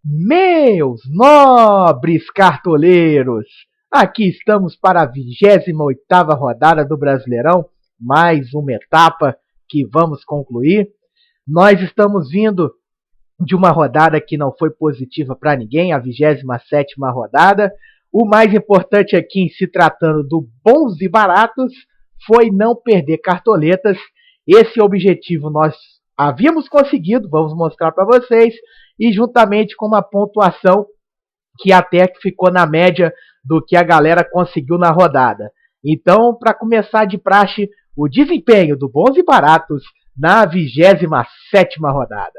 Meus nobres cartoleiros, aqui estamos para a 28ª rodada do Brasileirão, mais uma etapa que vamos concluir. Nós estamos vindo de uma rodada que não foi positiva para ninguém, a 27ª rodada. O mais importante aqui, em se tratando do bons e baratos, foi não perder cartoletas. Esse objetivo nós havíamos conseguido, vamos mostrar para vocês, e juntamente com uma pontuação que até ficou na média do que a galera conseguiu na rodada. Então, para começar de praxe, o desempenho do bons e baratos na 27ª rodada.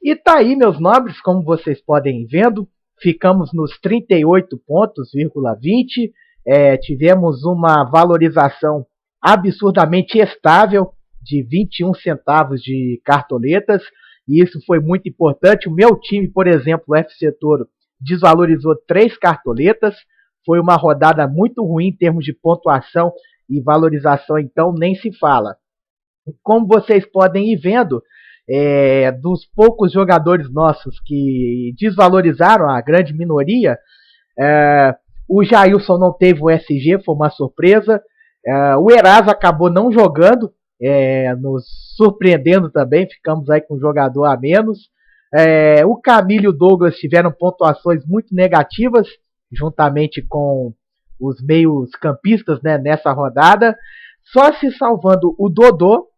E tá aí, meus nobres, como vocês podem ir vendo, ficamos nos 38 pontos,20. Tivemos uma valorização absurdamente estável de 21 centavos de cartoletas, e isso foi muito importante. O meu time, por exemplo, o FC Toro, desvalorizou 3 cartoletas. Foi uma rodada muito ruim em termos de pontuação e valorização, então nem se fala. Como vocês podem ir vendo, dos poucos jogadores nossos que desvalorizaram, a grande minoria, o Jailson não teve o SG, foi uma surpresa. O Eraz acabou não jogando, nos surpreendendo também, ficamos aí com um jogador a menos. O Camilo e o Douglas tiveram pontuações muito negativas, juntamente com os meios campistas, né, nessa rodada. Só se salvando o Dodô,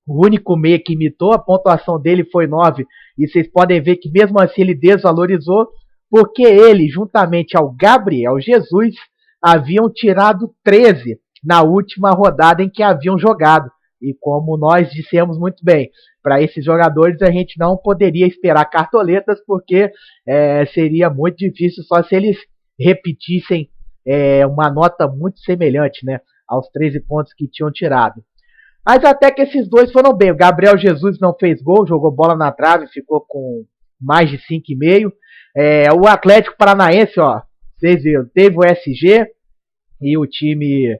o único meia que imitou, a pontuação dele foi 9, e vocês podem ver que mesmo assim ele desvalorizou, porque ele, juntamente ao Gabriel Jesus, haviam tirado 13 na última rodada em que haviam jogado. E como nós dissemos muito bem, para esses jogadores a gente não poderia esperar cartoletas, porque seria muito difícil só se eles repetissem uma nota muito semelhante, né, aos 13 pontos que tinham tirado. Mas até que esses dois foram bem. O Gabriel Jesus não fez gol, jogou bola na trave, ficou com mais de 5,5. O Atlético Paranaense, ó, vocês viram, teve o SG e o time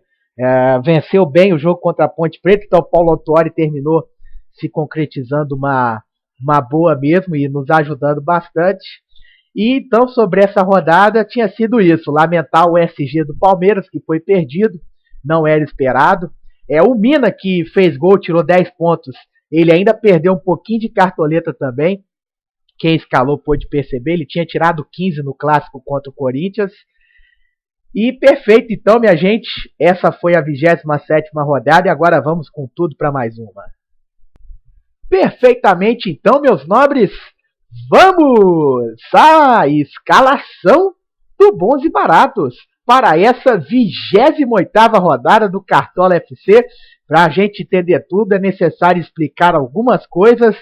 venceu bem o jogo contra a Ponte Preta. Então o Paulo Autuori terminou se concretizando uma boa mesmo e nos ajudando bastante. E então sobre essa rodada tinha sido isso, lamentar o SG do Palmeiras, que foi perdido, não era esperado. O Mina, que fez gol, tirou 10 pontos, ele ainda perdeu um pouquinho de cartoleta também. Quem escalou pôde perceber, ele tinha tirado 15 no clássico contra o Corinthians. E perfeito, então, minha gente, essa foi a 27ª rodada e agora vamos com tudo para mais uma. Perfeitamente, então, meus nobres, vamos à escalação do Bons e Baratos para essa 28ª rodada do Cartola FC. Para a gente entender tudo, é necessário explicar algumas coisas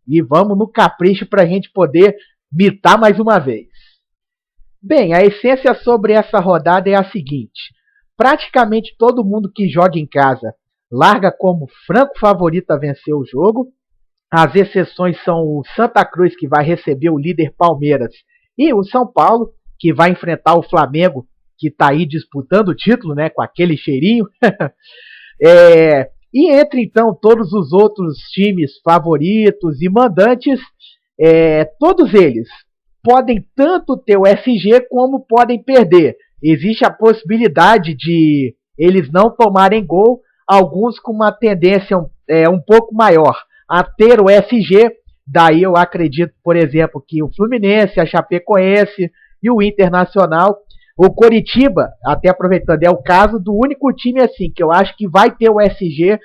e vamos no capricho para a gente poder mitar mais uma vez. Bem, a essência sobre essa rodada é a seguinte: praticamente todo mundo que joga em casa larga como franco favorito a vencer o jogo. As exceções são o Santa Cruz, que vai receber o líder Palmeiras, e o São Paulo, que vai enfrentar o Flamengo, que está aí disputando o título, né, com aquele cheirinho. E entre então todos os outros times favoritos e mandantes, todos eles podem tanto ter o SG como podem perder. Existe a possibilidade de eles não tomarem gol, alguns com uma tendência um pouco maior a ter o SG. Daí eu acredito, por exemplo, que o Fluminense, a Chapecoense e o Internacional. O Coritiba, até aproveitando, é o caso do único time assim que eu acho que vai ter o SG,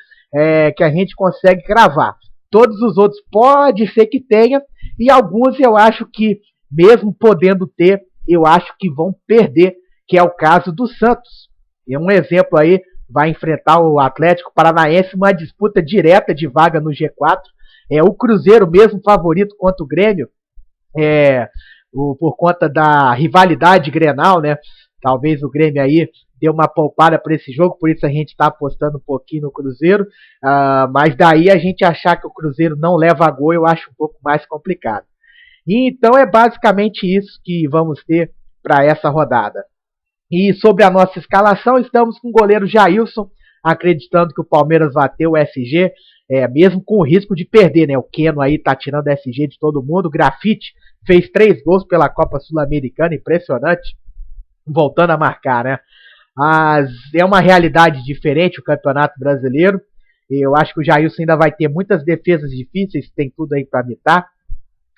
que a gente consegue cravar. Todos os outros pode ser que tenha, e alguns eu acho que, mesmo podendo ter, eu acho que vão perder, que é o caso do Santos. E um exemplo aí, vai enfrentar o Atlético Paranaense, uma disputa direta de vaga no G4. O Cruzeiro, mesmo favorito contra o Grêmio, por conta da rivalidade Grenal, né? Talvez o Grêmio aí deu uma poupada para esse jogo, por isso a gente está apostando um pouquinho no Cruzeiro. Mas daí a gente achar que o Cruzeiro não leva gol, eu acho um pouco mais complicado. E então é basicamente isso que vamos ter para essa rodada. E sobre a nossa escalação, estamos com o goleiro Jailson, acreditando que o Palmeiras vai ter o SG. mesmo com o risco de perder, né? O Keno aí tá tirando SG de todo mundo, o Grafite fez 3 gols pela Copa Sul-Americana, impressionante, voltando a marcar, né? Mas é uma realidade diferente o Campeonato Brasileiro. Eu acho que o Jailson ainda vai ter muitas defesas difíceis, tem tudo aí para mitar.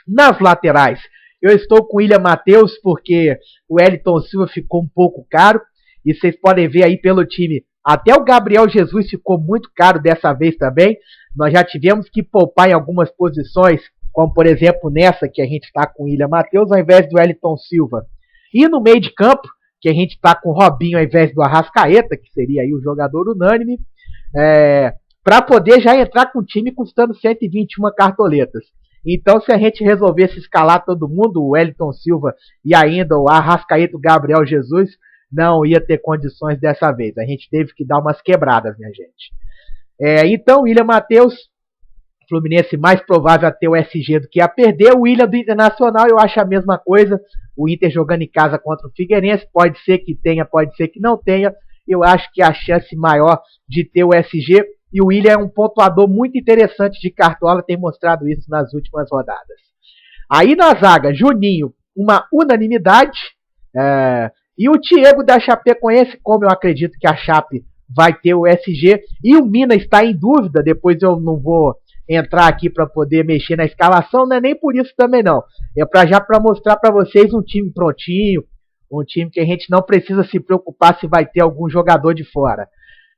Nas laterais, eu estou com o William Matheus, porque o Wellington Silva ficou um pouco caro. E vocês podem ver aí pelo time, até o Gabriel Jesus ficou muito caro dessa vez também. Nós já tivemos que poupar em algumas posições, como por exemplo nessa que a gente está com o William Matheus ao invés do Wellington Silva. E no meio de campo, que a gente está com o Robinho ao invés do Arrascaeta, que seria aí o jogador unânime, para poder já entrar com o time custando 121 cartoletas. Então, se a gente resolvesse escalar todo mundo, o Wellington Silva e ainda o Arrascaeta, o Gabriel Jesus, não ia ter condições dessa vez. A gente teve que dar umas quebradas, minha gente. Então, William Matheus, Fluminense mais provável a ter o SG do que a perder. O William do Internacional, eu acho a mesma coisa. O Inter jogando em casa contra o Figueirense, pode ser que tenha, pode ser que não tenha. Eu acho que a chance maior de ter o SG. E o William é um pontuador muito interessante de cartola, tem mostrado isso nas últimas rodadas. Aí na zaga, Juninho, uma unanimidade. E o Thiago da Chapecoense, como eu acredito que a Chape vai ter o SG. E o Mina está em dúvida, depois eu não vou entrar aqui para poder mexer na escalação, não é nem por isso também não. É para mostrar para vocês um time prontinho, um time que a gente não precisa se preocupar se vai ter algum jogador de fora.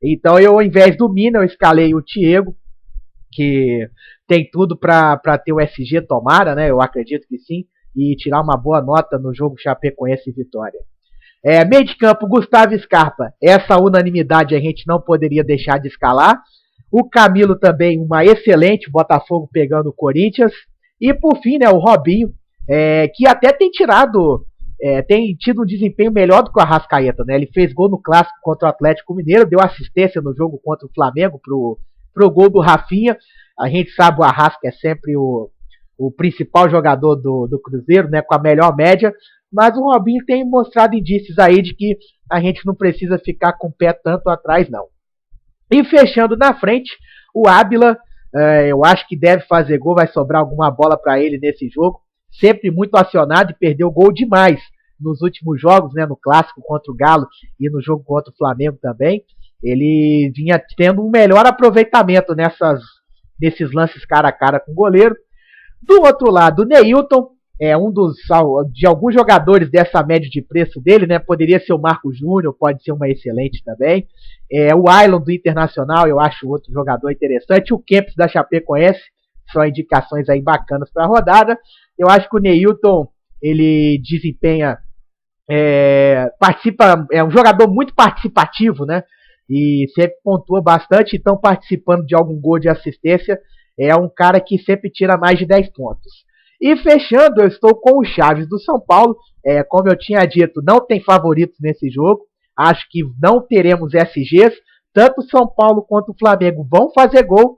Então eu, ao invés do Mina, eu escalei o Thiago, que tem tudo para ter o SG, tomara, né? Eu acredito que sim, e tirar uma boa nota no jogo Chapecoense e Vitória. Meio de campo, Gustavo Scarpa. Essa unanimidade a gente não poderia deixar de escalar. O Camilo também, uma excelente, Botafogo pegando o Corinthians. E por fim, né, o Robinho, que até tem tido um desempenho melhor do que o Arrascaeta, né? Ele fez gol no clássico contra o Atlético Mineiro, deu assistência no jogo contra o Flamengo pro gol do Rafinha. A gente sabe o Arrasca é sempre o principal jogador do Cruzeiro, né, com a melhor média, mas o Robinho tem mostrado indícios aí de que a gente não precisa ficar com o pé tanto atrás, não. E fechando na frente, o Ábila, eu acho que deve fazer gol, vai sobrar alguma bola para ele nesse jogo. Sempre muito acionado e perdeu gol demais nos últimos jogos, né, no clássico contra o Galo e no jogo contra o Flamengo também. Ele vinha tendo um melhor aproveitamento nesses lances cara a cara com o goleiro. Do outro lado, o Neilton, de alguns jogadores dessa média de preço dele, né? Poderia ser o Marco Júnior, pode ser uma excelente também. O Ailon do Internacional, eu acho outro jogador interessante. O Kempis da Chapecoense, são indicações aí bacanas para a rodada. Eu acho que o Neilton, ele desempenha, participa, é um jogador muito participativo, né? E sempre pontua bastante, então participando de algum gol de assistência, é um cara que sempre tira mais de 10 pontos. E fechando, eu estou com o Chaves do São Paulo. Como eu tinha dito, não tem favoritos nesse jogo. Acho que não teremos SGs. Tanto o São Paulo quanto o Flamengo vão fazer gol.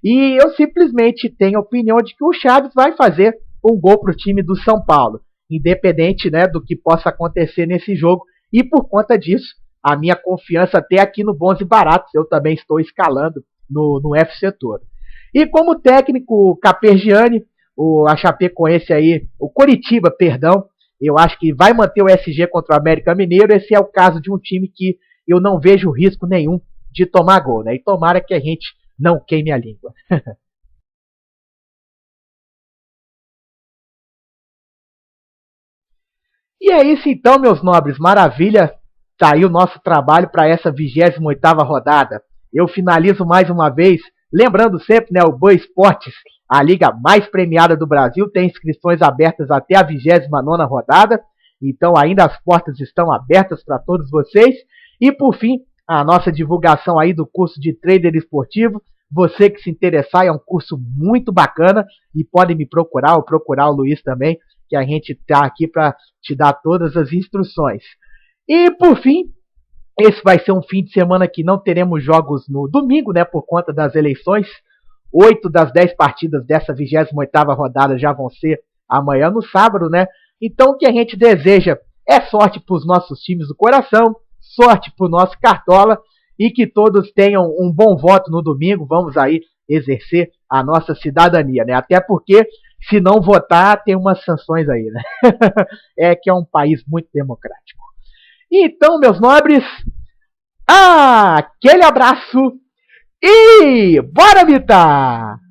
E eu simplesmente tenho a opinião de que o Chaves vai fazer um gol para o time do São Paulo. Independente, né, do que possa acontecer nesse jogo. E por conta disso, a minha confiança até aqui no Bons e Baratos. Eu também estou escalando no FC Toro. E como técnico, Capergiani, a Chapecoense aí, o Coritiba, perdão, eu acho que vai manter o SG contra o América Mineiro. Esse é o caso de um time que eu não vejo risco nenhum de tomar gol, né? E tomara que a gente não queime a língua. E é isso então, meus nobres, maravilha. Tá aí o nosso trabalho para essa 28ª rodada. Eu finalizo mais uma vez, lembrando sempre, né, o Boa Esportes, a liga mais premiada do Brasil, tem inscrições abertas até a 29ª rodada, então ainda as portas estão abertas para todos vocês. E por fim, a nossa divulgação aí do curso de trader esportivo. Você que se interessar, é um curso muito bacana e pode me procurar ou procurar o Luiz também, que a gente está aqui para te dar todas as instruções. E por fim, esse vai ser um fim de semana que não teremos jogos no domingo, né, por conta das eleições. 8 das 10 partidas dessa 28ª rodada já vão ser amanhã no sábado, né? Então o que a gente deseja é sorte para os nossos times do coração, sorte para o nosso Cartola e que todos tenham um bom voto no domingo. Vamos aí exercer a nossa cidadania, né? Até porque, se não votar, tem umas sanções aí, né? É que é um país muito democrático. Então, meus nobres, aquele abraço e bora mitar!